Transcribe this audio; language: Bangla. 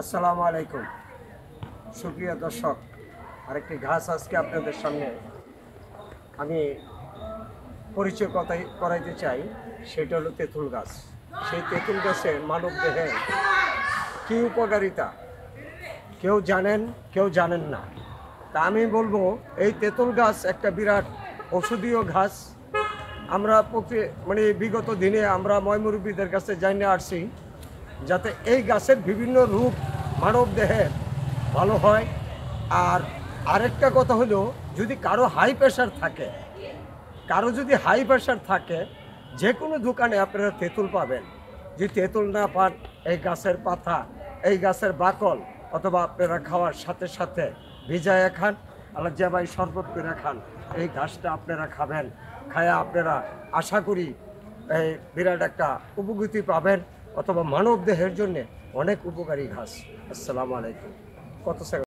আসসালামু আলাইকুম সুপ্রিয় দর্শক, আরেকটি ঘাস আজকে আপনাদের সামনে আমি পরিচয় করাইতে চাই। সেটা হলো তেঁতুল গাছ। সেই তেঁতুল গাছের মানব দেহে কী উপকারিতা কেউ জানেন, কেউ জানেন না। তা আমি বলবো, এই তেঁতুল গাছ একটা বিরাট ঔষধীয় ঘাস। আমরা বিগত দিনে আমরা ময়মুরব্বীদের কাছে জানিয়ে আসছি যাতে এই গাছের বিভিন্ন রূপ মানব দেহে ভালো হয়। আর আরেকটা কথা হলো, যদি কারো হাই প্রেশার থাকে, যে কোনো দোকানে আপনারা তেঁতুল পাবেন। যদি তেঁতুল না পান, এই গাছের পাতা, এই গাছের বাকল, অথবা আপনারা খাওয়ার সাথে সাথে ভিজায় খান, আলাদাভাবে শরবত করে খান। এই ঘাসটা আপনারা খাবেন, খায়া আপনারা আশা করি এই বিরাট একটা উপকৃতি পাবেন, অথবা মানব দেহের জন্য অনেক উপকারী ঘাস। আসসালামু আলাইকুম। কত সেকেন্ড?